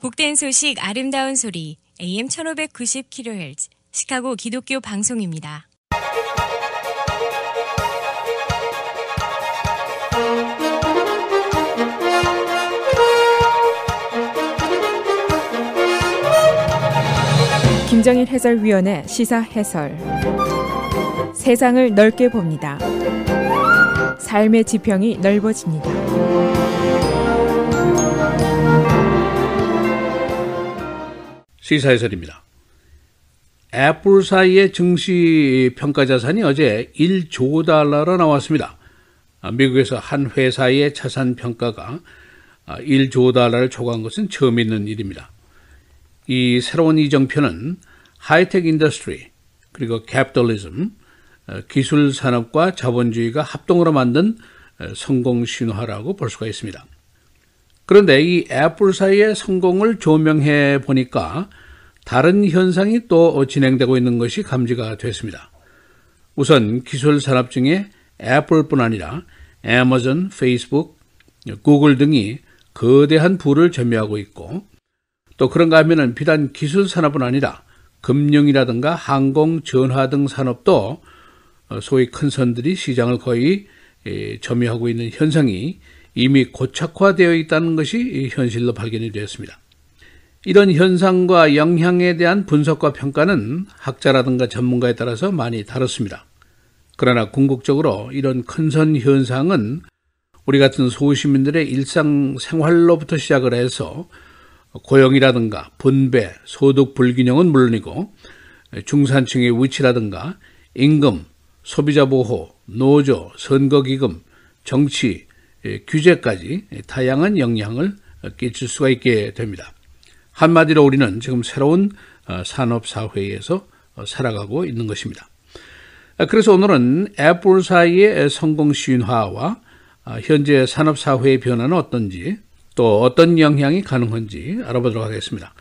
복된 소식 아름다운 소리 AM 1590kHz 시카고 기독교 방송입니다. 김정일 해설위원의 시사 해설. 세상을 넓게 봅니다. 삶의 지평이 넓어집니다. 시사 해설입니다. 애플사의 증시 평가 자산이 어제 1조 달러로 나왔습니다. 미국에서 한 회사의 자산 평가가 1조 달러를 초과한 것은 처음 있는 일입니다. 이 새로운 이정표는 하이텍 인더스트리 그리고 캐피털리즘, 기술 산업과 자본주의가 합동으로 만든 성공 신화라고 볼 수가 있습니다. 그런데 이 애플사의 성공을 조명해 보니까 다른 현상이 또 진행되고 있는 것이 감지가 됐습니다. 우선 기술 산업 중에 애플뿐 아니라 애마존, 페이스북, 구글 등이 거대한 부를 점유하고 있고, 또 그런가 하면은 비단 기술 산업은 아니라 금융이라든가 항공, 전화 등 산업도 소위 큰 선들이 시장을 거의 점유하고 있는 현상이 이미 고착화되어 있다는 것이 현실로 발견이 되었습니다. 이런 현상과 영향에 대한 분석과 평가는 학자라든가 전문가에 따라서 많이 다릅니다. 그러나 궁극적으로 이런 큰선 현상은 우리 같은 소시민들의 일상생활로부터 시작을 해서 고용이라든가 분배, 소득 불균형은 물론이고 중산층의 위치라든가 임금, 소비자 보호, 노조, 선거기금, 정치, 규제까지 다양한 영향을 끼칠 수가 있게 됩니다. 한마디로 우리는 지금 새로운 산업사회에서 살아가고 있는 것입니다. 그래서 오늘은 애플사의 성공 신화와 현재 산업사회의 변화는 어떤지, 또 어떤 영향이 가능한지 알아보도록 하겠습니다.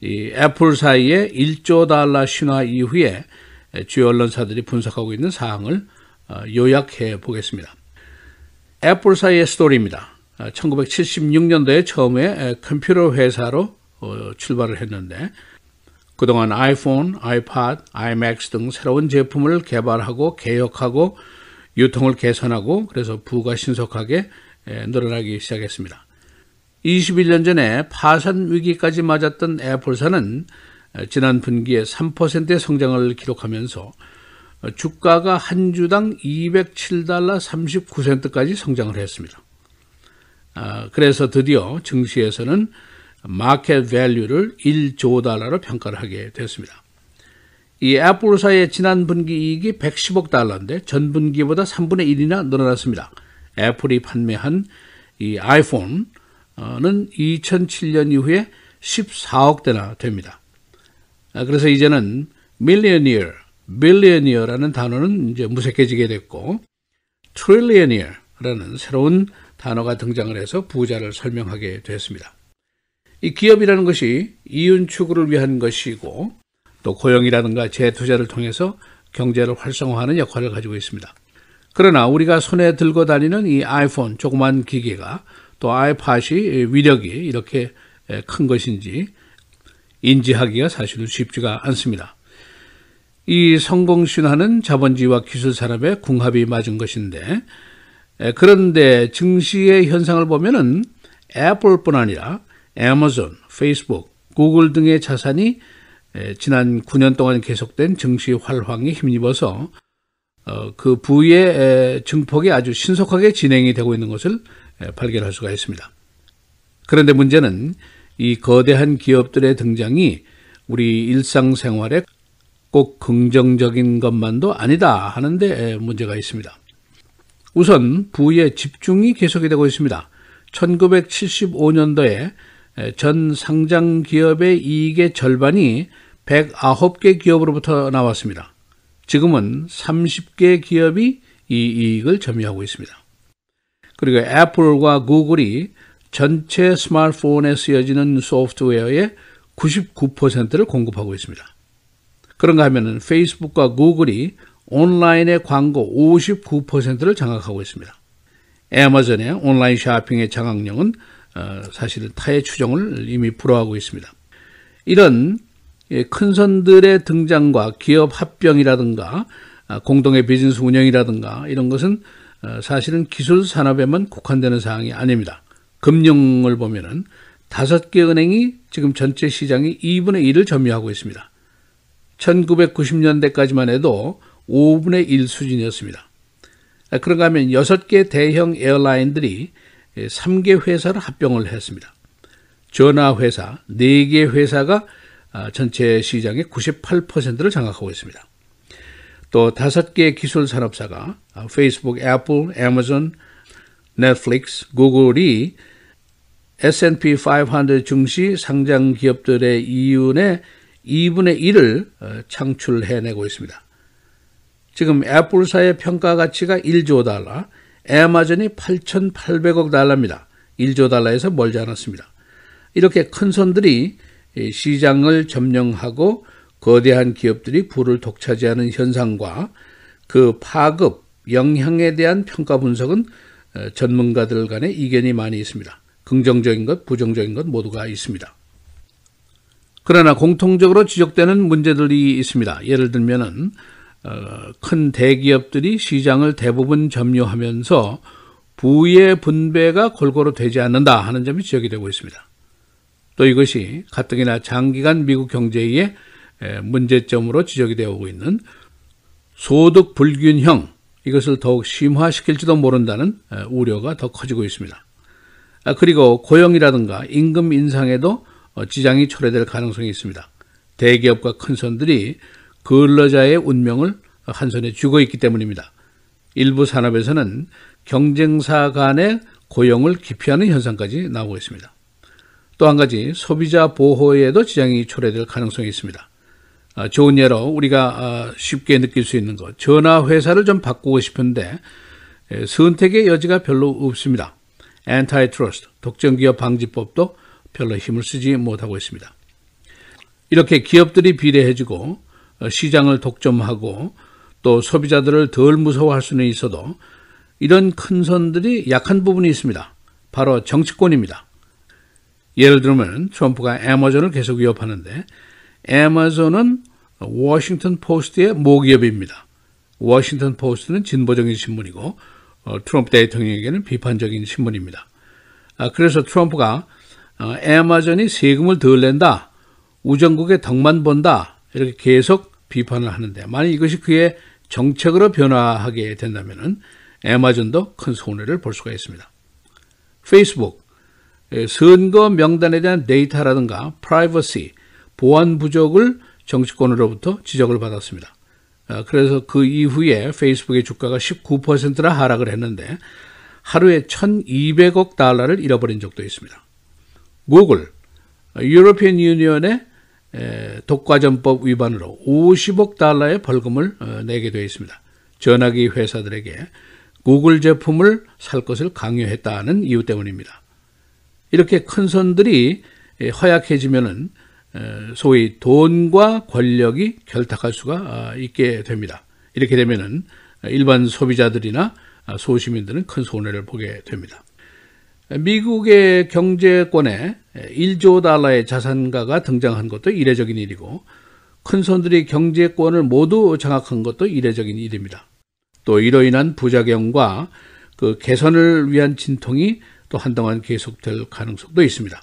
이 애플사의 1조 달러 신화 이후에 주요 언론사들이 분석하고 있는 사항을 요약해 보겠습니다. 애플사의 스토리입니다. 1976년도에 처음에 컴퓨터 회사로 출발을 했는데 그동안 아이폰, 아이팟, 아이맥스 등 새로운 제품을 개발하고 개혁하고 유통을 개선하고 그래서 부가 신속하게 늘어나기 시작했습니다. 21년 전에 파산 위기까지 맞았던 애플사는 지난 분기에 3%의 성장을 기록하면서 주가가 한 주당 207달러 39센트까지 성장을 했습니다. 그래서 드디어 증시에서는 마켓 밸류를 1조 달러로 평가를 하게 됐습니다. 이 애플사의 지난 분기 이익이 110억 달러인데 전 분기보다 3분의 1이나 늘어났습니다. 애플이 판매한 이 아이폰은 2007년 이후에 14억 대나 됩니다. 그래서 이제는 millionaire, billionaire라는 단어는 이제 무색해지게 됐고 trillionaire라는 새로운 단어가 등장을 해서 부자를 설명하게 됐습니다. 이 기업이라는 것이 이윤 추구를 위한 것이고 또 고용이라든가 재투자를 통해서 경제를 활성화하는 역할을 가지고 있습니다. 그러나 우리가 손에 들고 다니는 이 아이폰 조그만 기계가 또 아이팟이 위력이 이렇게 큰 것인지 인지하기가 사실은 쉽지가 않습니다. 이 성공 신화는 자본주의와 기술 산업의 궁합이 맞은 것인데 그런데 증시의 현상을 보면은 애플뿐 아니라 애마존, 페이스북, 구글 등의 자산이 지난 9년 동안 계속된 증시 활황에 힘입어서 그 부의 증폭이 아주 신속하게 진행이 되고 있는 것을 발견할 수가 있습니다. 그런데 문제는 이 거대한 기업들의 등장이 우리 일상생활에 꼭 긍정적인 것만도 아니다 하는데 문제가 있습니다. 우선 부의 집중이 계속이 되고 있습니다. 1975년도에 전 상장 기업의 이익의 절반이 109개 기업으로부터 나왔습니다. 지금은 30개 기업이 이 이익을 점유하고 있습니다. 그리고 애플과 구글이 전체 스마트폰에 쓰여지는 소프트웨어의 99%를 공급하고 있습니다. 그런가 하면은 페이스북과 구글이 온라인의 광고 59%를 장악하고 있습니다. 애마존의 온라인 쇼핑의 장악력은 사실은 타의 추종을 이미 불허하고 있습니다. 이런 큰 손들의 등장과 기업 합병이라든가 공동의 비즈니스 운영이라든가 이런 것은 사실은 기술 산업에만 국한되는 사항이 아닙니다. 금융을 보면은 5개 은행이 지금 전체 시장의 2분의 1을 점유하고 있습니다. 1990년대까지만 해도 5분의 1 수준이었습니다. 그런가 하면 6개 대형 에어라인들이 3개 회사를 합병을 했습니다. 전화회사 4개 회사가 전체 시장의 98%를 장악하고 있습니다. 또 5개 기술 산업사가 페이스북, 애플, 애마존, 넷플릭스, 구글이 S&P 500 증시 상장 기업들의 이윤의 2분의 1을 창출해내고 있습니다. 지금 애플사의 평가 가치가 1조 달러, 애마존이 8,800억 달러입니다. 1조 달러에서 멀지 않았습니다. 이렇게 큰 손들이 시장을 점령하고 거대한 기업들이 부를 독차지하는 현상과 그 파급, 영향에 대한 평가 분석은 전문가들 간의 이견이 많이 있습니다. 긍정적인 것, 부정적인 것 모두가 있습니다. 그러나 공통적으로 지적되는 문제들이 있습니다. 예를 들면은 큰 대기업들이 시장을 대부분 점유하면서 부의 분배가 골고루 되지 않는다 하는 점이 지적이 되고 있습니다. 또 이것이 가뜩이나 장기간 미국 경제의 문제점으로 지적이 되어 오고 있는 소득 불균형, 이것을 더욱 심화시킬지도 모른다는 우려가 더 커지고 있습니다. 그리고 고용이라든가 임금 인상에도 지장이 초래될 가능성이 있습니다. 대기업과 큰 손들이 근로자의 운명을 한 손에 쥐고 있기 때문입니다. 일부 산업에서는 경쟁사 간의 고용을 기피하는 현상까지 나오고 있습니다. 또 한 가지 소비자 보호에도 지장이 초래될 가능성이 있습니다. 좋은 예로 우리가 쉽게 느낄 수 있는 것, 전화회사를 좀 바꾸고 싶은데 선택의 여지가 별로 없습니다. 엔타이트러스트, 독점기업 방지법도 별로 힘을 쓰지 못하고 있습니다. 이렇게 기업들이 비례해지고 시장을 독점하고 또 소비자들을 덜 무서워할 수는 있어도 이런 큰 손들이 약한 부분이 있습니다. 바로 정치권입니다. 예를 들면 트럼프가 애마존을 계속 위협하는데 애마존은 워싱턴 포스트의 모기업입니다. 워싱턴 포스트는 진보적인 신문이고 트럼프 대통령에게는 비판적인 신문입니다. 그래서 트럼프가 애마존이 세금을 덜 낸다, 우정국의 덕만 본다 이렇게 계속 비판을 하는데 만약 이것이 그의 정책으로 변화하게 된다면 애마존도 큰 손해를 볼 수가 있습니다. 페이스북, 선거 명단에 대한 데이터라든가 프라이버시, 보안 부족을 정치권으로부터 지적을 받았습니다. 그래서 그 이후에 페이스북의 주가가 19%나 하락을 했는데 하루에 1,200억 달러를 잃어버린 적도 있습니다. 구글, 유로피언 유니언의 독과점법 위반으로 50억 달러의 벌금을 내게 되어 있습니다. 전화기 회사들에게 구글 제품을 살 것을 강요했다는 이유 때문입니다. 이렇게 큰 손들이 허약해지면은 소위 돈과 권력이 결탁할 수가 있게 됩니다. 이렇게 되면은 일반 소비자들이나 소시민들은 큰 손해를 보게 됩니다. 미국의 경제권에 1조 달러의 자산가가 등장한 것도 이례적인 일이고 큰 손들이 경제권을 모두 장악한 것도 이례적인 일입니다. 또 이로 인한 부작용과 그 개선을 위한 진통이 또 한동안 계속될 가능성도 있습니다.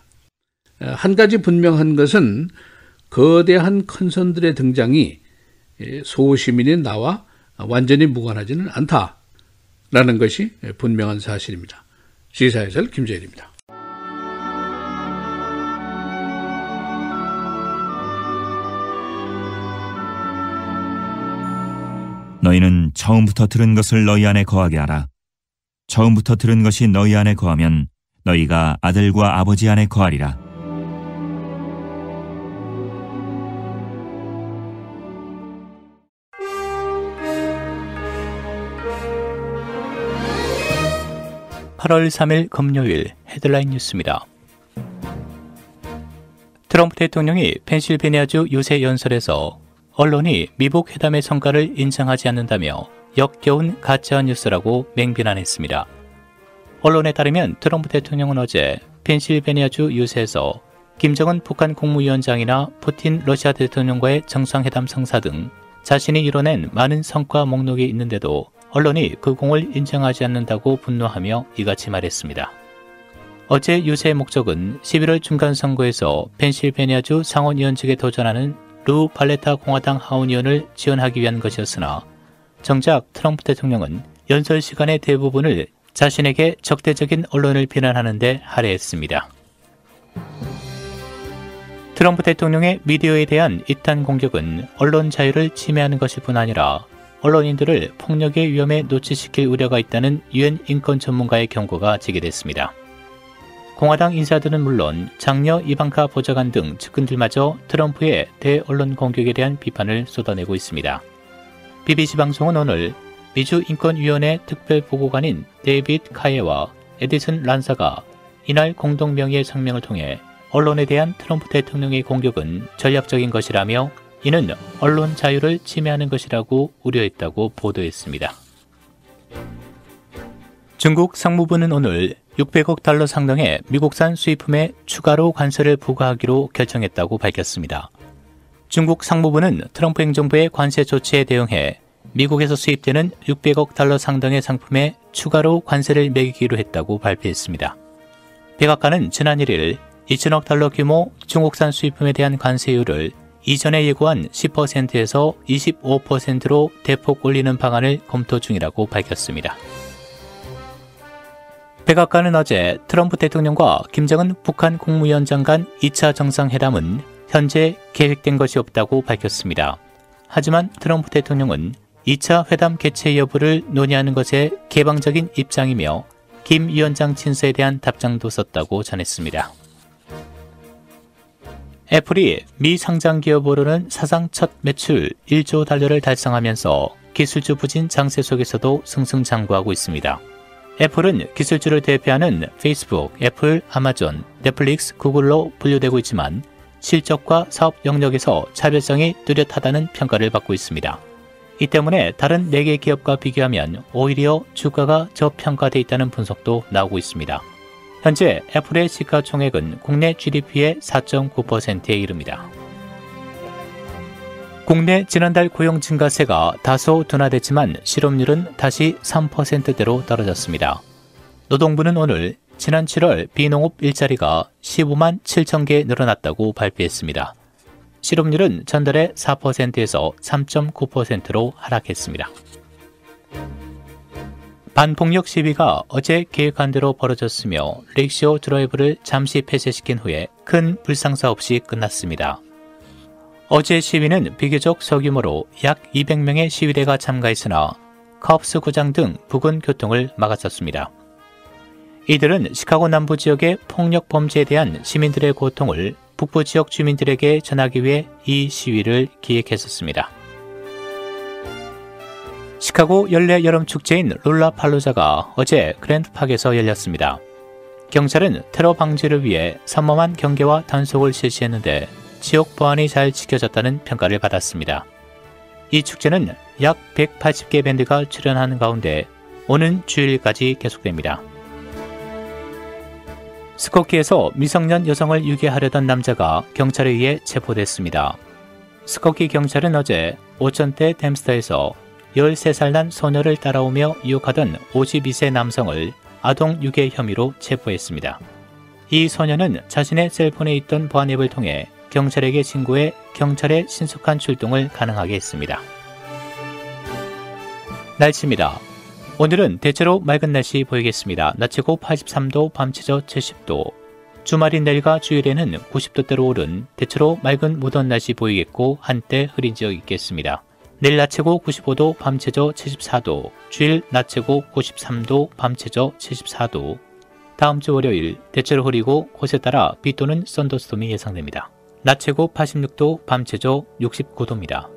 한 가지 분명한 것은 거대한 큰 손들의 등장이 소시민인 나와 완전히 무관하지는 않다라는 것이 분명한 사실입니다. 시사해설 김재일입니다. 너희는 처음부터 들은 것을 너희 안에 거하게 하라. 처음부터 들은 것이 너희 안에 거하면 너희가 아들과 아버지 안에 거하리라. (8월 3일) 금요일 헤드라인 뉴스입니다. 트럼프 대통령이 펜실베니아주 유세 연설에서 언론이 미북 회담의 성과를 인정하지 않는다며 역겨운 가짜 뉴스라고 맹비난했습니다. 언론에 따르면 트럼프 대통령은 어제 펜실베니아주 유세에서 김정은 북한 국무위원장이나 푸틴 러시아 대통령과의 정상회담 성사 등 자신이 이뤄낸 많은 성과 목록이 있는데도 언론이 그 공을 인정하지 않는다고 분노하며 이같이 말했습니다. 어제 유세의 목적은 11월 중간선거에서 펜실베니아주 상원의원직에 도전하는 루 발레타 공화당 하원의원을 지원하기 위한 것이었으나 정작 트럼프 대통령은 연설 시간의 대부분을 자신에게 적대적인 언론을 비난하는 데 할애했습니다. 트럼프 대통령의 미디어에 대한 이탄 공격은 언론 자유를 침해하는 것일 뿐 아니라 언론인들을 폭력의 위험에 노출시킬 우려가 있다는 유엔 인권 전문가의 경고가 제기됐습니다. 공화당 인사들은 물론 장녀 이방카 보좌관 등 측근들마저 트럼프의 대언론 공격에 대한 비판을 쏟아내고 있습니다. BBC 방송은 오늘 미주 인권위원회 특별보고관인 데이빗 카예와 에디슨 란사가 이날 공동 명의의 성명을 통해 언론에 대한 트럼프 대통령의 공격은 전략적인 것이라며 이는 언론 자유를 침해하는 것이라고 우려했다고 보도했습니다. 중국 상무부는 오늘 600억 달러 상당의 미국산 수입품에 추가로 관세를 부과하기로 결정했다고 밝혔습니다. 중국 상무부는 트럼프 행정부의 관세 조치에 대응해 미국에서 수입되는 600억 달러 상당의 상품에 추가로 관세를 매기기로 했다고 발표했습니다. 백악관은 지난 1일 2천억 달러 규모 중국산 수입품에 대한 관세율을 이전에 예고한 10%에서 25%로 대폭 올리는 방안을 검토 중이라고 밝혔습니다. 백악관은 어제 트럼프 대통령과 김정은 북한 국무위원장 간 2차 정상회담은 현재 계획된 것이 없다고 밝혔습니다. 하지만 트럼프 대통령은 2차 회담 개최 여부를 논의하는 것에 개방적인 입장이며 김 위원장 친서에 대한 답장도 썼다고 전했습니다. 애플이 미 상장 기업으로는 사상 첫 매출 1조 달러를 달성하면서 기술주 부진 장세 속에서도 승승장구하고 있습니다. 애플은 기술주를 대표하는 페이스북, 애플, 아마존, 넷플릭스, 구글로 분류되고 있지만 실적과 사업 영역에서 차별성이 뚜렷하다는 평가를 받고 있습니다. 이 때문에 다른 4개 기업과 비교하면 오히려 주가가 저평가돼 있다는 분석도 나오고 있습니다. 현재 애플의 시가총액은 국내 GDP의 4.9%에 이릅니다. 국내 지난달 고용 증가세가 다소 둔화됐지만 실업률은 다시 3%대로 떨어졌습니다. 노동부는 오늘 지난 7월 비농업 일자리가 15만 7천 개 늘어났다고 발표했습니다. 실업률은 전달의 4%에서 3.9%로 하락했습니다. 반폭력 시위가 어제 계획한 대로 벌어졌으며 릭쇼 드라이브를 잠시 폐쇄시킨 후에 큰 불상사 없이 끝났습니다. 어제 시위는 비교적 소규모로 약 200명의 시위대가 참가했으나 컵스 구장 등 부근 교통을 막았었습니다. 이들은 시카고 남부 지역의 폭력 범죄에 대한 시민들의 고통을 북부 지역 주민들에게 전하기 위해 이 시위를 기획했었습니다. 시카고 연례 여름축제인 롤라팔루자가 어제 그랜드팍에서 열렸습니다. 경찰은 테러 방지를 위해 삼엄한 경계와 단속을 실시했는데 지역 보안이 잘 지켜졌다는 평가를 받았습니다. 이 축제는 약 180개 밴드가 출연하는 가운데 오는 주일까지 계속됩니다. 스코키에서 미성년 여성을 유괴하려던 남자가 경찰에 의해 체포됐습니다. 스코키 경찰은 어제 오천대 댐스터에서 13살 난 소녀를 따라오며 유혹하던 52세 남성을 아동 유괴 혐의로 체포했습니다. 이 소녀는 자신의 셀폰에 있던 보안 앱을 통해 경찰에게 신고해 경찰의 신속한 출동을 가능하게 했습니다. 날씨입니다. 오늘은 대체로 맑은 날씨 보이겠습니다. 낮 최고 83도, 밤 최저 70도. 주말인 내일과 주일에는 90도대로 오른 대체로 맑은 무더운 날씨 보이겠고 한때 흐린 지역이 있겠습니다. 내일 낮 최고 95도, 밤 최저 74도. 주일 낮 최고 93도, 밤 최저 74도. 다음 주 월요일 대체로 흐리고 곳에 따라 비 또는 썬더스톰이 예상됩니다. 낮 최고 86도, 밤 최저 69도입니다.